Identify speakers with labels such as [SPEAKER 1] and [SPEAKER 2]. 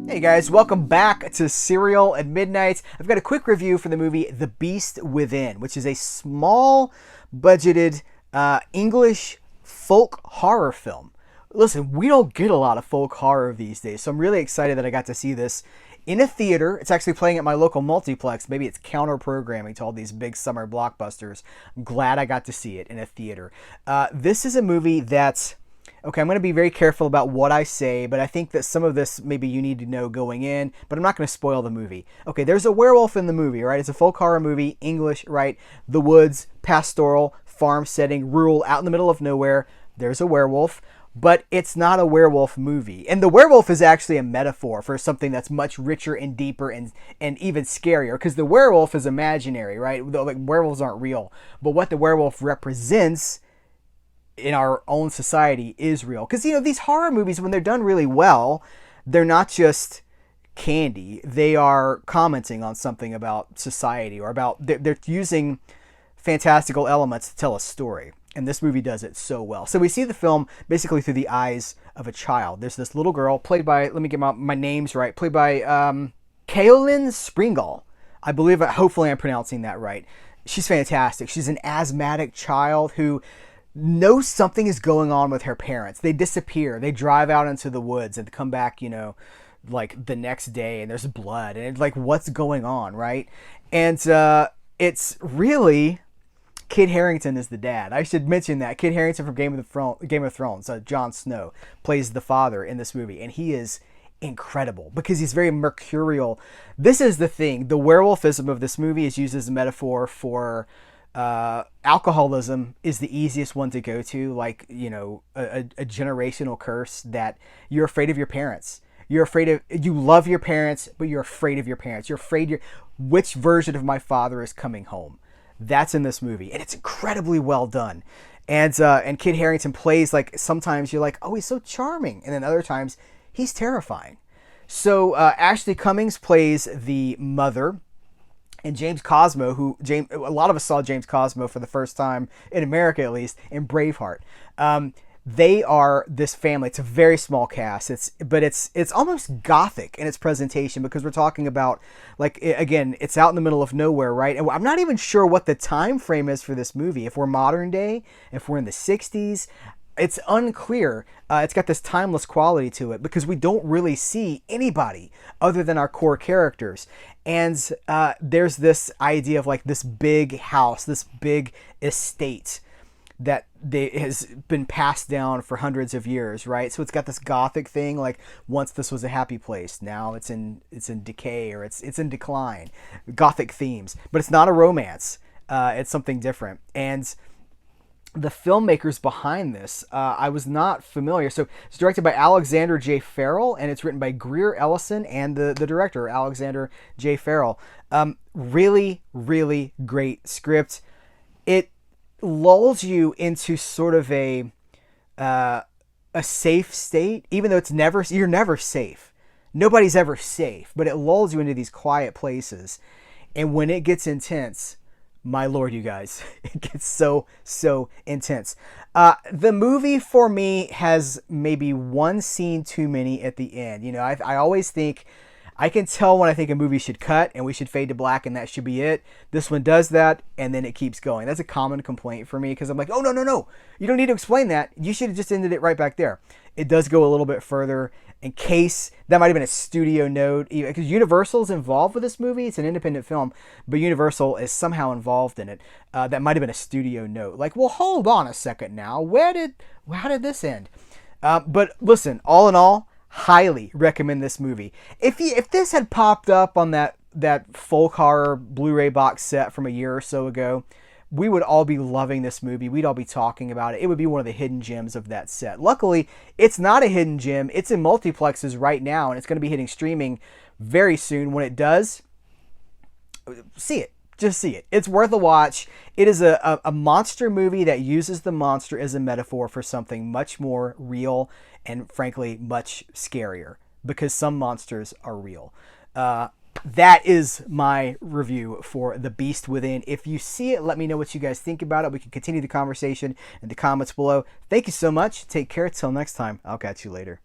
[SPEAKER 1] Hey guys, welcome back to Cereal at Midnight. I've got a quick review for the movie The Beast Within, which is a small budgeted English folk horror film. Listen, we don't get a lot of folk horror these days, so I'm really excited that I got to see this in a theater. It's actually playing at my local multiplex. Maybe it's counter programming to all these big summer blockbusters. I'm glad I got to see it in a theater. This is a movie that's okay, I'm going to be very careful about what I say, but I think that some of this maybe you need to know going in, but I'm not going to spoil the movie. Okay, there's a werewolf in the movie, right? It's a folk horror movie, English, right? The woods, pastoral, farm setting, rural, out in the middle of nowhere. There's a werewolf, but it's not a werewolf movie. And the werewolf is actually a metaphor for something that's much richer and deeper and even scarier, because the werewolf is imaginary, right? Like, werewolves aren't real, but what the werewolf represents in our own society is real. Because, these horror movies, when they're done really well, they're not just candy. They are commenting on something about society, or they're using fantastical elements to tell a story. And this movie does it so well. So we see the film basically through the eyes of a child. There's this little girl played by, let me get my names right, played by Kaolin Springall. I believe, hopefully I'm pronouncing that right. She's fantastic. She's an asthmatic child who knows something is going on with her parents. They disappear. They drive out into the woods and come back, like the next day, and there's blood, and it's like, what's going on, right? And it's really Kit Harrington is the dad. I should mention that Kit Harrington from Game of Thrones, Jon Snow, plays the father in this movie, and he is incredible because he's very mercurial. This is the thing. The werewolfism of this movie is used as a metaphor for alcoholism is the easiest one to go to, like, a generational curse that you're afraid of your parents. You love your parents, but you're afraid of your parents. You're afraid which version of my father is coming home. That's in this movie, and it's incredibly well done. And Kit Harrington plays, like, sometimes you're like, oh, he's so charming, and then other times he's terrifying. So Ashley Cummings plays the mother. And James Cosmo, a lot of us saw James Cosmo for the first time, in America at least, in Braveheart. They are this family. It's a very small cast. It's almost gothic in its presentation, because we're talking about, like, again, it's out in the middle of nowhere, right? And I'm not even sure what the time frame is for this movie. If we're modern day, if we're in the 60s, it's unclear. It's got this timeless quality to it because we don't really see anybody other than our core characters. And there's this idea of, like, this big house, this big estate that has been passed down for hundreds of years, right? So it's got this gothic thing, like, once this was a happy place, now it's in decay, or it's in decline. Gothic themes, but it's not a romance. It's something different. And the filmmakers behind this, I was not familiar. So it's directed by Alexander J. Farrell, and it's written by Greer Ellison and the director, Alexander J. Farrell. Really, really great script. It lulls you into sort of a safe state, even though you're never safe. Nobody's ever safe, but it lulls you into these quiet places. And when it gets intense, my Lord, you guys, it gets so intense. The movie for me has maybe one scene too many at the end. I always think, I can tell when I think a movie should cut and we should fade to black and that should be it. This one does that, and then it keeps going. That's a common complaint for me, because I'm like, oh, no. You don't need to explain that. You should have just ended it right back there. It does go a little bit further, in case that might have been a studio note, because Universal's involved with this movie. It's an independent film, but Universal is somehow involved in it. That might have been a studio note. Like, well, hold on a second now. How did this end? But listen, all in all, highly recommend this movie. If this had popped up on that folk horror Blu-ray box set from a year or so ago, we would all be loving this movie. We'd all be talking about it. It would be one of the hidden gems of that set. Luckily, it's not a hidden gem. It's in multiplexes right now, and it's going to be hitting streaming very soon. When it does, see it. Just see it. It's worth a watch. It is a monster movie that uses the monster as a metaphor for something much more real and, frankly, much scarier, because some monsters are real. That is my review for The Beast Within. If you see it, let me know what you guys think about it. We can continue the conversation in the comments below. Thank you so much. Take care. Till next time. I'll catch you later.